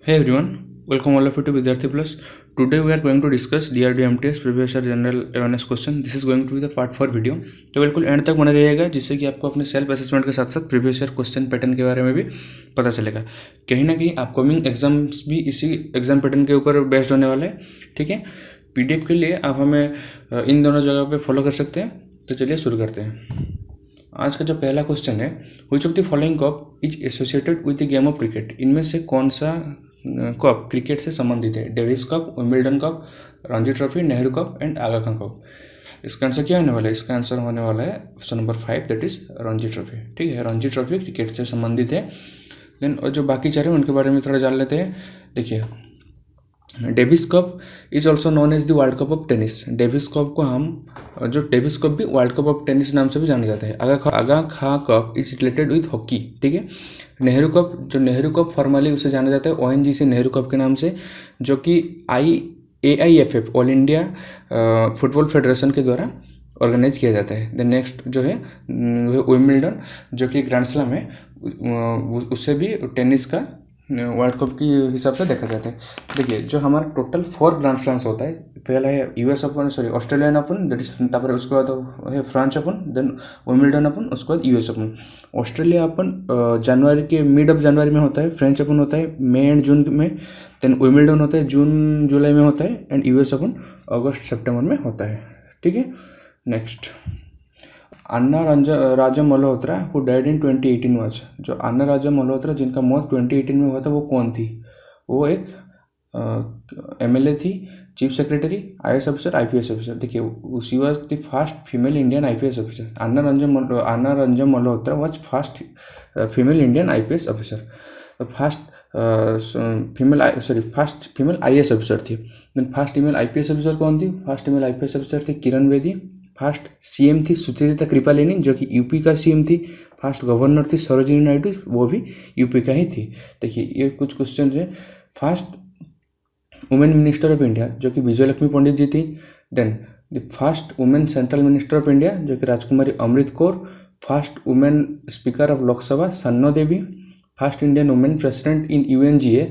Hey everyone, welcome all of you to Vidyarthi Plus. Today we are going to discuss DRD MTS previous year general awareness question. This is going to be the part 4 video. तो बिल्कुल and तक बने रहिएगा जिससे कि आपको अपने self assessment के साथ साथ प्रीवियस ईयर क्वेश्चन पैटर्न के बारे में भी पता चलेगा। कहीं ना कहीं अपकमिंग एग्जाम्स भी इसी एग्जाम पैटर्न के ऊपर बेस्ड होने वाले हैं। ठीक है, PDF के लिए आप हमें इन दोनों जगह पे फॉलो कर सकते हैं। तो चलिए शुरू करते हैं। आज का जो पहला क्वेश्चन है, which of the following cup is associated with the game of cricket. इनमें से कौन सा कप क्रिकेट से संबंधित है? Davis cup, Wimbledon cup, Ranji trophy, Nehru cup and Aga Khan cup. इसका आंसर क्या होने वाला है? इसका आंसर होने वाला है option number 5, that is Ranji trophy. ठीक है, रणजी ट्रॉफी क्रिकेट से संबंधित है। देन और जो बाकी चार हैं उनके बारे में थोड़ा जान लेते हैं। देखिए, Davis Cup is also known as the World Cup of tennis. Davis Cup को हम जो डेविस कप भी वर्ल्ड कप ऑफ टेनिस नाम से भी जाना जाता है। Aga Khan Cup is related with hockey. ठीक है, नेहरू कप, जो नेहरू कप फॉर्मली उसे जाना जाता है ONGC नेहरू कप के नाम से, जो कि AIFF all India football federation के द्वारा ऑर्गेनाइज किया जाता है। देन नेक्स्ट जो है विंबलडन, जो कि ग्रैंड स्लैम है, उससे भी टेनिस का वर्ल्ड कप के हिसाब से देखा जाता है। देखिए, जो हमारा टोटल 4 ग्रैंड स्लैम्स होता है, पहला है US open, Australian open, that is, तापर उसके बाद है France open, then Wimbledon open, उसके बाद US ओपन। ऑस्ट्रेलिया ओपन जनवरी के मिड ऑफ जनवरी में होता है, फ्रेंच ओपन होता है मई एंड जून में, देन विंबलडन होता है जून जुलाई में होता है, एंड US ओपन अगस्त सितंबर में होता है। ठीक है, next Anna Raja Malhotra who died in 2018 was. जो अन्ना राजा मल्होत्रा जिनका मौत 2018 में हुआ था वो कौन थी? वो एक MLA थी, chief secretary, IAS officer, IPS officer. देखिए, she was the first female Indian IPS officer. Anna Ranjan Malhotra was first female Indian IPS officer. First female IAS officer थी। Then first female IPS officer कौन थी? फर्स्ट फीमेल IPS ऑफिसर थी Kiran Bedi. First CM थी सुचरिता कृपालिनी, जो कि UP का CM थी। First governor थी सरोजिनी नायडू, वो भी यूपी का ही थी। देखिए, ये कुछ क्वेश्चन है। First women minister of India, जो कि विजय लक्ष्मी पंडित जी थी। Then the first women central minister of India, जो कि Rajkumari Amrit Kaur. First women speaker of Lok Sabha Sanno Devi. First Indian women president in UNGA,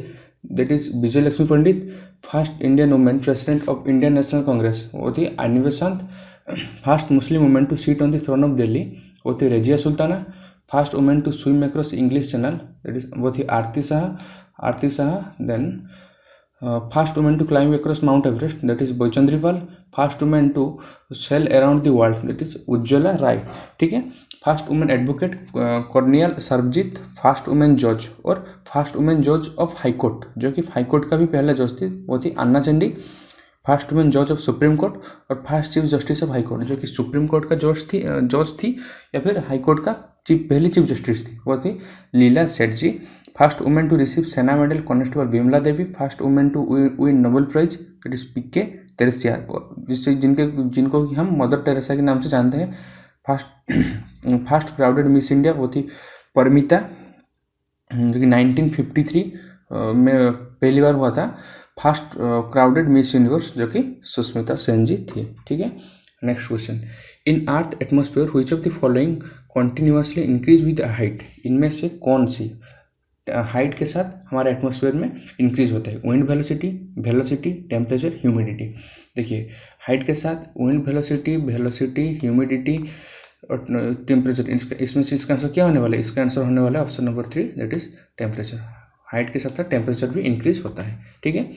that is Vijaya Lakshmi Pandit. First Indian women president of Indian National Congress, वो थी Annie Besant. First Muslim women to sit on the throne of Delhi, वो थी Razia Sultana. First women to swim across English Channel, that is, वो थी Aarti Shah. Then first women to climb across Mount Everest, that is Bachendri Pal. First women to sail around the world, that is Ujjwala Rai. ठीक है, first women advocate Cornelia Sarabjit. First women जज और first women जज of high court, जो कि high court का भी पहला जज थी, वो थी अन्ना चंडी। फर्स्ट वुमेन जज ऑफ सुप्रीम कोर्ट और first chief justice of high court, जो कि सुप्रीम कोर्ट का जज थी या फिर हाई कोर्ट का पहली चीफ जस्टिस थी, वो थी Leela Seth ji. First women to receive Sena medal constable Vimla Devi. First women to win Nobel prize, that is PK Teresia, जिससे जिनको हम मदर टेरेसा के नाम से जानते हैं। फर्स्ट क्राउडेड मिस इंडिया, वो थी परमिता, जो कि 1953 में पहली बार हुआ था। फर्स्ट क्राउडेड मिस यूनिवर्स, जो कि सुष्मिता सेन जी थी। ठीक है, next question, in earth atmosphere which of the following continuously increase with height. इनमें से कौन सी हाइट के साथ हमारे एटमॉस्फेयर में इंक्रीज होता है? Wind velocity, temperature, humidity. देखिए, हाइट के साथ विंड वेलोसिटी, ह्यूमिडिटी और टेम्परेचर, इसमें से इसका आंसर क्या होने वाला है? इसका आंसर होने वाला है option number 3, that is temperature. Height के साथ साथ टेम्परेचर भी इंक्रीज होता है। ठीक है,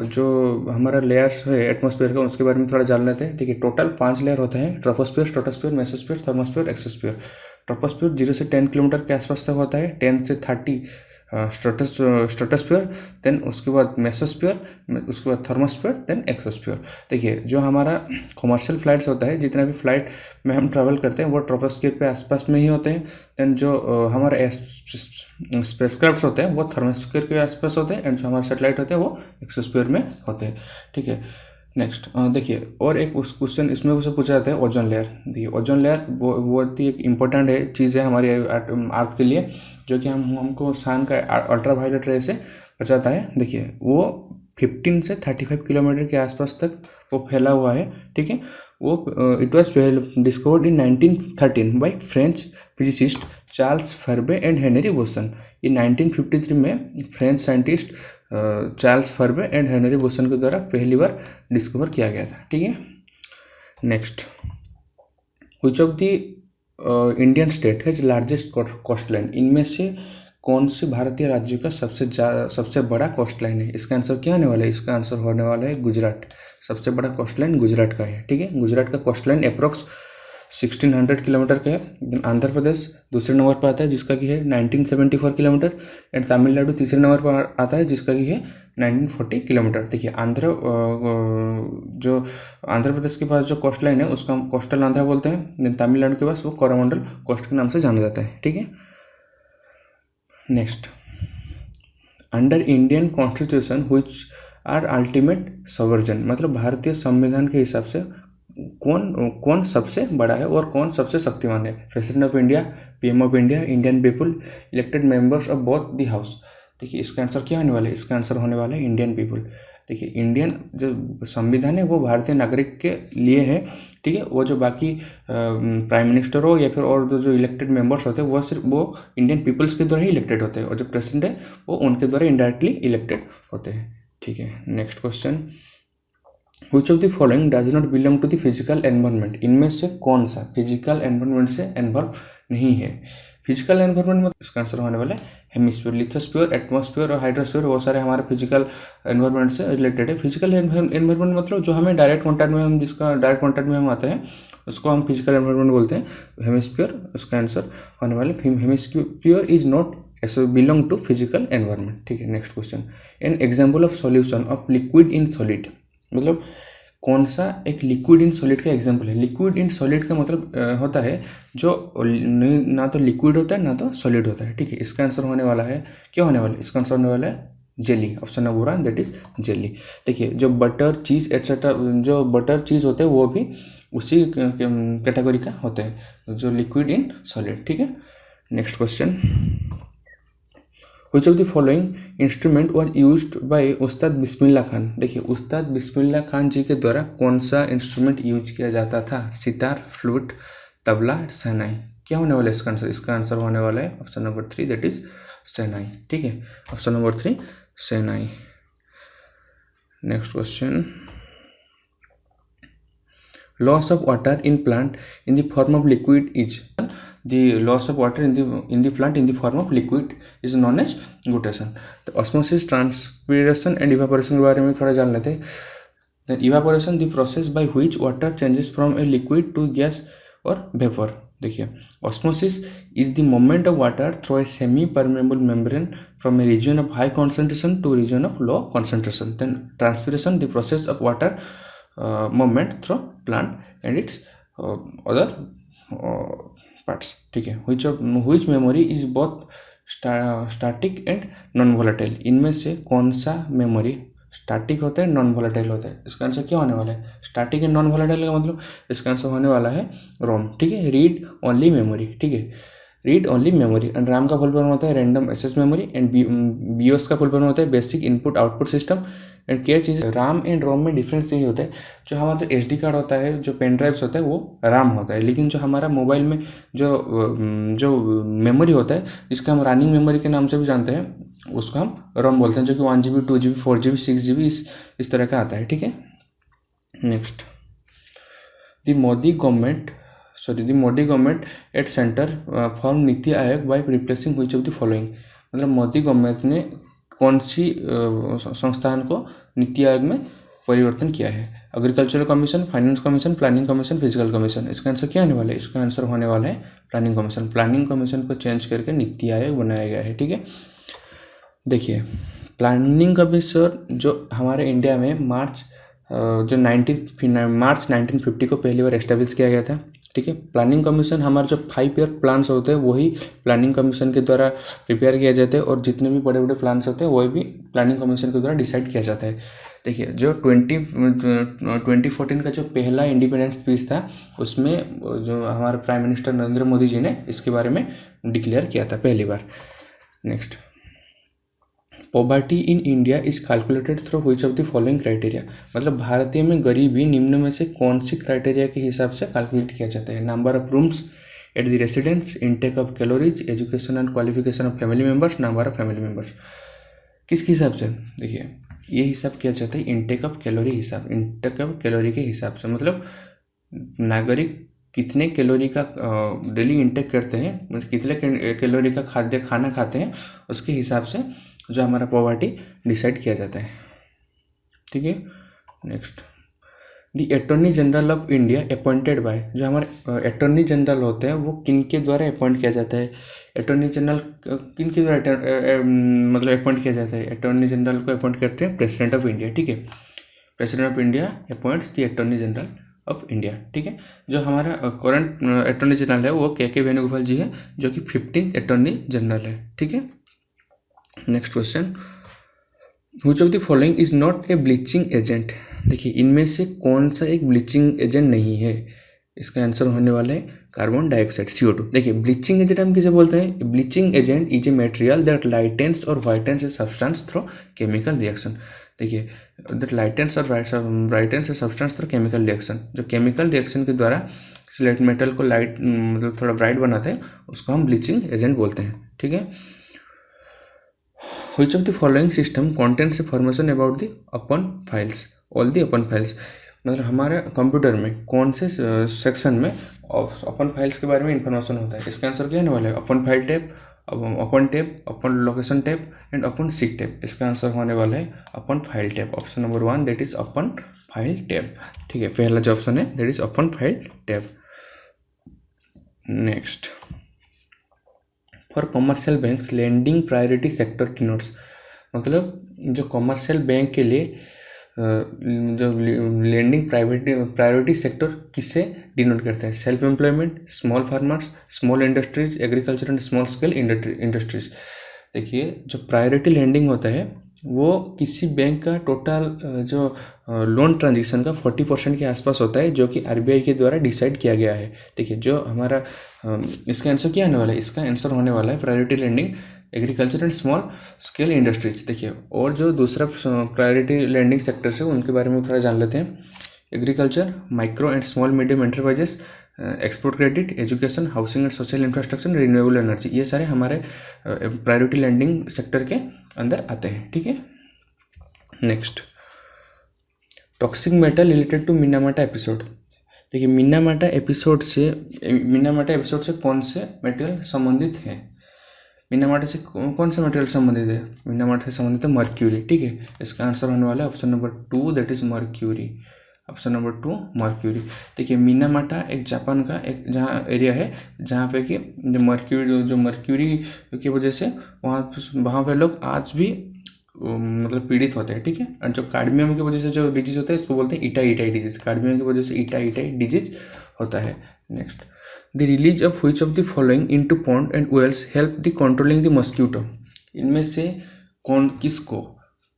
जो हमारा लेयर्स है एटमॉस्फेयर का, उसके बारे में थोड़ा जान लेते हैं। देखिए, टोटल 5 लेयर होते हैं, troposphere, stratosphere, mesosphere, thermosphere, exosphere. Troposphere 0 से 10 किलोमीटर के आसपास तक होता है, 10 से 30 स्ट्रेटोस्फीयर, देन उसके बाद मेसोस्फीयर, उसके बाद थर्मोस्फीयर, देन एक्सोस्फीयर। देखिए, जो हमारा कमर्शियल फ्लाइट्स होता है, जितना भी फ्लाइट में हम ट्रैवल करते हैं वो ट्रोपोस्फीयर पे आसपास में ही होते हैं। देन जो हमारे स्पेसक्राफ्ट होते हैं वो थर्मोस्फीयर के आसपास होते हैं, एंड जो हमारे सैटेलाइट होते हैं वो एक्सोस्फीयर में होते हैं। ठीक है, नेक्स्ट देखिए, और एक उस क्वेश्चन इसमें उसे पूछा जाता है ओजोन लेयर। देखिए, ओजोन लेयर वो एक इम्पोर्टेंट है चीज़ है हमारे अर्थ के लिए, जो कि हमको सन का अल्ट्रावायलेट रे से बचाता है। देखिए, वो 15 से 35 किलोमीटर के आसपास तक वो फैला हुआ है। ठीक है, वो it was discovered in 1913 by French physicist Charles Fabry and Henri Buisson. ये 1953 में French scientist Charles Fabry and Henri Buisson के द्वारा पहली बार डिस्कवर किया गया था। ठीक है, next, which of the Indian state has largest coast line? इनमें से कौन से भारतीय राज्य का सबसे बड़ा कोस्ट लाइन है? इसका आंसर क्या होने वाला है? इसका आंसर होने वाला है गुजरात। सबसे बड़ा कोस्ट लाइन गुजरात का है। ठीक है, गुजरात का कोस्ट लाइन अप्रोक्स 1600 किलोमीटर का है। आंध्र प्रदेश दूसरे नंबर पर आता है जिसका कि है 1974 किलोमीटर, एंड तमिलनाडु तीसरे नंबर पर आता है जिसका कि है 1940 किलोमीटर। देखिए जो आंध्र प्रदेश के पास जो कोस्ट लाइन है उसका हम कोस्टल आंध्रा बोलते हैं। तमिलनाडु के पास वो कोरोमंडल कोस्ट के नाम से जाना जाता है। ठीक है, next, under Indian constitution which are ultimate sovereign, मतलब भारतीय संविधान के हिसाब से कौन सबसे बड़ा है और कौन सबसे शक्तिमान है? President of India, PM of India, Indian people, elected members of both the house. देखिए इसका आंसर क्या होने वाला है? इसका आंसर होने वाला है इंडियन पीपल। देखिए इंडियन जो संविधान है वो भारतीय नागरिक के लिए है। ठीक है, वो जो बाकी प्राइम मिनिस्टर हो या फिर और जो इलेक्टेड मेंबर्स होते हैं वो सिर्फ वो इंडियन पीपल्स के द्वारा ही इलेक्टेड होते हैं, और जो प्रेसिडेंट है वो उनके द्वारा इनडायरेक्टली इलेक्टेड होते हैं। ठीक है, next question, Which of the following does not belong to the physical environment? इनमें से कौन सा फिजिकल एनवायरनमेंट से इन्वॉल्व नहीं है? फिजिकल एनवायरनमेंट में इसका आंसर होने वाला है हेमिस्फीयर, लिथोस्फीयर, एटमॉस्फेयर और हाइड्रोस्फीयर, वो सारे हमारे फिजिकल एनवायरनमेंट से रिलेटेड है। फिजिकल एनवायरनमेंट मतलब जो हमें डायरेक्ट कॉन्टैक्ट में हम जिसका डायरेक्ट कॉन्टैक्ट में हम आते हैं उसको हम फिजिकल एनवायरनमेंट बोलते हैं। हेमिस्फीयर उसका आंसर होने वाला है। Hemisphere is not belong to physical environment. ठीक है, next question, an example of solution of liquid in solid, मतलब कौन सा एक लिक्विड इन सॉलिड का एग्जांपल है? लिक्विड इन सॉलिड का मतलब होता है जो ना तो लिक्विड होता है ना तो सॉलिड होता है। ठीक है, इसका आंसर होने वाला है, क्या होने वाला है? इसका आंसर होने वाला है jelly. Option number 1 that is jelly. देखिए जो बटर चीज़ एट्सेट्रा, जो बटर चीज़ होते हैं वो भी उसी कैटेगरी का होते हैं जो लिक्विड इन सॉलिड। ठीक है, next question, Which of the following instrument was used by उस्ताद बिस्मिल्लाह खान? देखिए उस्ताद बिस्मिल्लाह खान जी के द्वारा कौन सा इंस्ट्रूमेंट यूज किया जाता था? सितार, फ्लूट, तबला, शहनाई। क्या होने वाला है इसका आंसर? इसका आंसर होने वाला है ऑप्शन नंबर 3 दैट इज शहनाई। ठीक है, option number 3 shehnai. Next question, loss of water in plant in the form of liquid is, the loss of water in the plant in the form of liquid is known as guttation। तो osmosis, transpiration and evaporation के बारे में थोड़ा जान लेते हैं। then evaporation the process by which water changes from a liquid to gas or vapor। देखिए osmosis is the movement of water through a semi permeable membrane from a region of high concentration to region of low concentration। then transpiration the process of water movement through plant and its other parts. ठीक है, which memory is both static and non volatile? इनमें से कौन सा memory static होता है non volatile होता है? इसका आंसर क्या होने वाला है? स्टैटिक एंड नॉन वोलेटाइल का मतलब इसका आंसर होने वाला है रोम। ठीक है, रीड ओनली मेमोरी। ठीक है, read only memory. And RAM का फुल फॉर्म होता है random access memory, and BIOS का फुल फॉर्म होता है basic input output system. And क्या चीज़, राम एंड रोम में डिफरेंस यही होता है, जो हमारा जो एसडी कार्ड होता है, जो पेन ड्राइव्स होता है वो राम होता है, लेकिन जो हमारा मोबाइल में जो मेमोरी होता है जिसका हम रनिंग मेमोरी के नाम से भी जानते हैं उसको हम रोम बोलते हैं, जो कि 1 GB 2 GB 4 GB 6 GB इस तरह का आता है। ठीक है, next, the Modi government at centre form NITI Aayog by replacing which of the following, मतलब मोदी गवर्नमेंट ने कौन सी संस्थान को नीति आयोग में परिवर्तन किया है? Agricultural commission, finance commission, planning commission, physical commission. इसका आंसर क्या होने वाला है? इसका आंसर होने वाला है प्लानिंग कमीशन। प्लानिंग कमीशन को चेंज करके नीति आयोग बनाया गया है। ठीक है, देखिए प्लानिंग कमीशन जो हमारे इंडिया में मार्च 1950 को पहली बार एस्टेब्लिश किया गया था। ठीक है, प्लानिंग कमीशन हमारे जो 5 ईयर प्लान्स होते हैं वही प्लानिंग कमीशन के द्वारा प्रिपेयर किया जाता है, और जितने भी बड़े बड़े प्लान्स होते हैं वही भी प्लानिंग कमीशन के द्वारा डिसाइड किया जाता है। देखिए जो 2014 का जो पहला इंडिपेंडेंस स्पीच था उसमें जो हमारे प्राइम मिनिस्टर नरेंद्र मोदी जी ने इसके बारे में डिक्लेयर किया था पहली बार। Next, poverty in India is calculated through which of the following criteria, मतलब भारतीय में गरीबी निम्न में से कौन सी क्राइटेरिया के हिसाब से कैलकुलेट किया जाता है? Number of rooms, at the residence, intake of calories, education and qualification of family members, number of family members. किसके हिसाब से? देखिए ये हिसाब किया जाता है इनटेक ऑफ कैलोरी हिसाब, इनटेक ऑफ कैलोरी के हिसाब से, मतलब नागरिक कितने कैलोरी का डेली इंटेक करते हैं, मतलब कितने कैलोरी का खाना खाते हैं, उसके हिसाब से जो हमारा पॉवर्टी डिसाइड किया जाता है। ठीक है, next the attorney general of India appointed by, जो हमारे अटॉर्नी जनरल होते हैं वो किन के द्वारा अपॉइंट किया जाता है? अटॉर्नी जनरल किन के द्वारा मतलब अपॉइंट किया जाता है? अटॉर्नी जनरल को अपॉइंट करते हैं प्रेसिडेंट ऑफ इंडिया। ठीक है, president of India appoints the attorney general of India. ठीक है, जो हमारा करंट अटॉर्नी जनरल है वो के वेणुगोपाल जी है, जो कि 15th अटॉर्नी जनरल है। ठीक है, next question, which of the following is not a bleaching agent? देखिए इनमें से कौन सा एक ब्लीचिंग एजेंट नहीं है? इसका आंसर होने वाला है कार्बन डाइऑक्साइड, CO2। देखिए ब्लीचिंग एजेंट हम किसे बोलते हैं? Bleaching agent is a material that lightens और whitens a substance through chemical reaction. देखिए दैट लाइटेंस और brightens a substance through chemical reaction, जो केमिकल रिएक्शन के द्वारा सिलेक्ट मेटल को लाइट मतलब थोड़ा ब्राइट बनाते हैं, उसको हम ब्लीचिंग एजेंट बोलते हैं। ठीक है, which of the following system contains a formation about the open files? All the open files, मतलब हमारे कंप्यूटर में कौन से सेक्शन में ओपन फाइल्स के बारे में इंफॉर्मेशन होता है? इसका आंसर क्या होने वाला है? Open file tab, open tab, open location tab and open seek tab. इसका आंसर होने वाला है open file tab, option number 1 that is open file tab. ठीक है, पहला जो ऑप्शन है that is open file tab. Next, for commercial banks lending priority sector denotes, मतलब जो कमर्शियल बैंक के लिए जो लेंडिंग प्रायोरिटी सेक्टर किसे डिनोट करते हैं? Self employment, small farmers, small industries, agriculture and small scale industries. देखिए जो प्रायोरिटी लेंडिंग होता है वो किसी बैंक का टोटल जो लोन ट्रांजेक्शन का 40% के आसपास होता है, जो कि RBI के द्वारा डिसाइड किया गया है। देखिए जो हमारा इसका आंसर क्या होने वाला है? इसका आंसर होने वाला है priority lending agriculture and small scale industries. देखिए और जो दूसरा प्रायोरिटी लैंडिंग सेक्टर है उनके बारे में थोड़ा जान लेते हैं। Agriculture, micro and small medium enterprises, export credit, education, housing and social infrastructure, renewable energy, ये सारे हमारे प्रायोरिटी लैंडिंग सेक्टर के अंदर आते हैं। ठीक है, next, toxic metal related to Minamata episode. देखिए मिनामाटा एपिसोड से कौन से मेटेरियल संबंधित है? मिनामाटा से कौन सा मटेरियल संबंधित है? मिनामाटा से संबंधित है मर्क्यूरी। ठीक है, इसका आंसर होने वाला है option number 2 that is mercury, option number 2 mercury. देखिए मिनामाटा एक जापान का एक जहाँ एरिया है जहाँ पे कि जो मर्क्यूरी की वजह से वहाँ पे लोग आज भी मतलब पीड़ित होते हैं। ठीक है, और जो कार्डमियम की वजह से जो डिजीज होता है इसको बोलते हैं इटाई डिजीज। कार्डमियम की वजह से इटाई डिजीज होता है। Next, the release of which of the following into pond and wells help the controlling the mosquito? इनमें से कौन किसको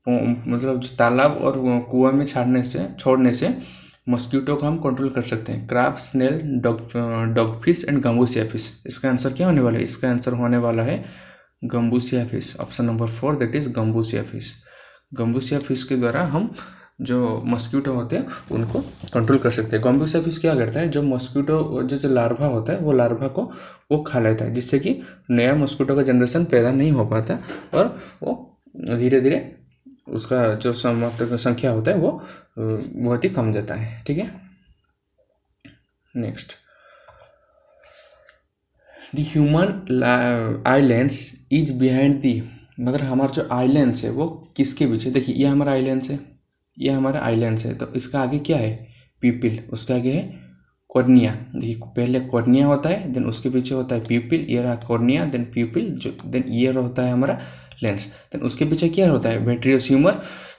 मतलब जो तालाब और कुआं में छोड़ने से मस्क्यूटो को हम कंट्रोल कर सकते हैं? Crab, snail, dog fish and gambusia fish. इसका आंसर क्या होने वाला है? इसका आंसर होने वाला है gambusia fish, option number 4 that is gambusia fish. Gambusia fish के द्वारा हम जो मस्क्यूटो होते हैं उनको कंट्रोल कर सकते हैं। गम्बूसिया फिश क्या करता है? जो मस्क्यूटो जो लार्वा होता है वो लार्वा को वो खा लेता है, जिससे कि नया मस्क्यूटो का जनरेशन पैदा नहीं हो पाता और वो धीरे धीरे उसका जो संख्या होता है वो बहुत ही कम जाता है। ठीक है, next, the human eye lens is behind the, मतलब हमारा जो आई लेंस है वो किसके पीछे? देखिए ये हमारा आई लेंस है, ये हमारा आई लेंस है, तो इसका आगे क्या है? पीपिल, उसके आगे है कॉर्निया। देखिए पहले कॉर्निया होता है, देन उसके पीछे होता है पीपिल, ये रहा कॉर्निया, देन पीपिल, जो देन ईयर होता है हमारा लेंस, देन उसके पीछे क्या होता है? वेट्रियस ह्यूमर,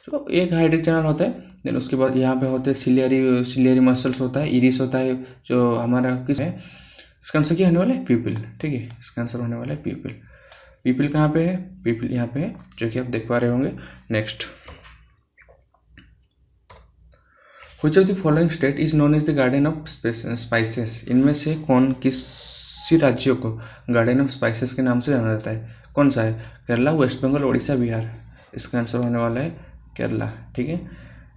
जो एक हाइड्रिक चैनल होता है, देन उसके बाद यहाँ पे होते हैं सिलियरी मसल्स होता है, इरिस होता है, जो हमारा किस है? इसका आंसर क्या होने वाला है? पीपिल। ठीक है, इसका आंसर होने वाला है पीपिल। पीपिल कहाँ पे है? पीपिल यहाँ पे है, जो कि आप देख पा रहे होंगे। Next, which of the following state is known as the garden of spices? इनमें से किसी राज्यों को गार्डन ऑफ स्पाइसेस के नाम से जाना जाता है? कौन सा है? केरला, वेस्ट बंगाल, उड़ीसा, बिहार। इसका आंसर होने वाला है केरला। ठीक है,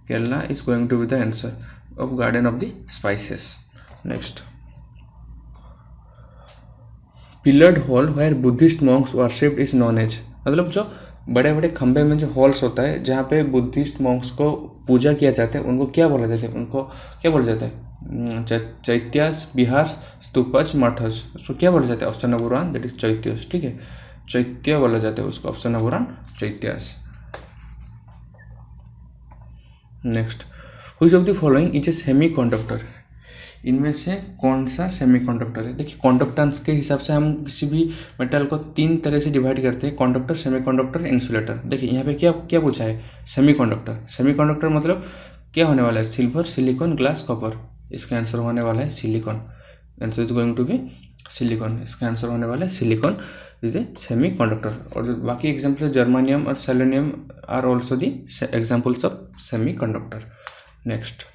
Kerala is going to be the answer of garden of the spices. Next, pillared hall where Buddhist monks worshipped is known as, मतलब जो बड़े बड़े खंबे में जो हॉल्स होता है जहाँ पे बुद्धिस्ट मॉन्क्स को पूजा किया जाता है उनको क्या बोला जाता है, उनको क्या बोला जाता है, चैत्यास, विहार, स्तूपज, मठस, उसको क्या बोला जाता है, ऑप्शन नंबर 1 दैट इज चैत्यास। ठीक है, चैत्य बोला जाता है उसको, option number 1 चैत्यास। Next, which of the following is a semi conductor, इनमें से कौन सा सेमी कंडक्टर है। देखिए कंडक्टेंस के हिसाब से हम किसी भी मेटल को 3 तरह से डिवाइड करते हैं, कंडक्टर, सेमी कंडक्टर, इंसुलेटर। देखिए यहाँ पे क्या क्या पूछा है, सेमी कंडक्टर। सेमी कंडक्टर मतलब क्या होने वाला है, सिल्वर, सिलिकॉन, ग्लास, कॉपर। इसका आंसर होने वाला है silicon, answer is going to be silicon. इसका आंसर होने वाला है silicon is a semiconductor. और जो बाकी एग्जाम्पल जर्मानियम और selenium are also the examples of semiconductor. Next,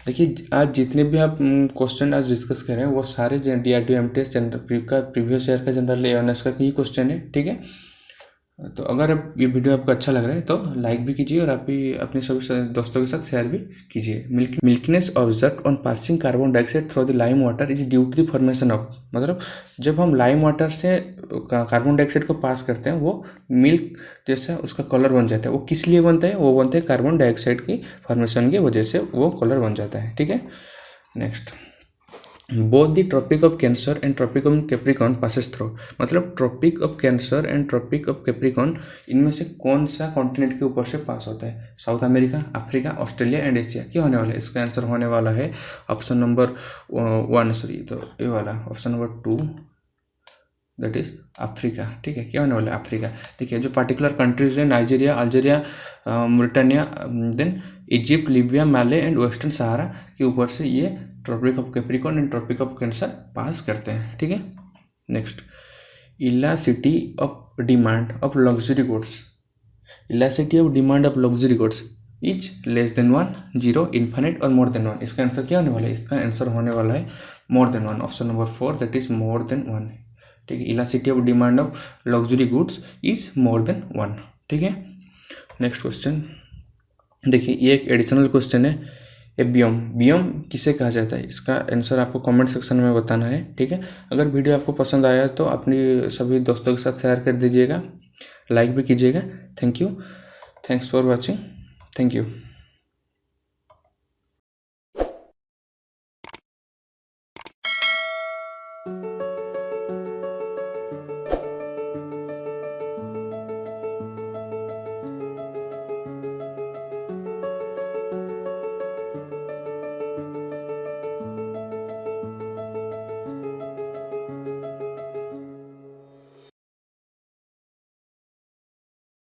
देखिए आज जितने भी आप क्वेश्चन आज डिस्कस कर रहे हैं वो सारे DRDO MTS जनरल का प्रीवियस ईयर का जनरल अवेयरनेस का ही क्वेश्चन है। ठीक है, तो अगर ये वीडियो आपको अच्छा लग रहा है तो लाइक भी कीजिए और आप भी अपने सभी दोस्तों के साथ शेयर भी कीजिए। Milkiness observe on passing carbon dioxide through the lime water is due to the formation of, मतलब जब हम लाइम वाटर से कार्बन डाइऑक्साइड को पास करते हैं वो मिल्क जैसा उसका कलर बन जाता है। वो किस लिए बनता है, वो बनता है कार्बन डाइऑक्साइड की फॉर्मेशन की वजह से वो कलर बन जाता है। ठीक है, next, both the Tropic of Cancer and Tropic of Capricorn passes through, मतलब Tropic of Cancer and Tropic of Capricorn इनमें से कौन सा कॉन्टिनेंट के ऊपर से पास होता है, south America, Africa, Australia and Asia. क्या होने वाला है, इसका आंसर होने वाला है ऑप्शन नंबर 1, सॉरी तो ये वाला option number 2 that is Africa. ठीक है, क्या होने वाला है, अफ्रीका। देखिए जो पार्टिकुलर कंट्रीज है, Nigeria, Algeria, Mauritania, then Egypt, Libya, Mali and Western Sahara के ऊपर से ये Tropic of Capricorn and Tropic of Cancer pass करते हैं। ठीक है, next, elasticity of demand of luxury goods, elasticity of demand of luxury goods is less than 1, 0, infinite और more then 1। इसका आंसर क्या होने वाला है, इसका आंसर होने वाला है more than 1, option number 4 that is more than 1। ठीक है, elasticity of demand of luxury goods is more than 1। ठीक है, नेक्स्ट क्वेश्चन देखिए, ये एक एडिशनल क्वेश्चन है, ए बियोम, बियोम किसे कहा जाता है, इसका आंसर आपको कमेंट सेक्शन में बताना है। ठीक है, अगर वीडियो आपको पसंद आया तो अपनी सभी दोस्तों के साथ शेयर कर दीजिएगा, लाइक भी कीजिएगा। Thank you, thanks for watching, thank you.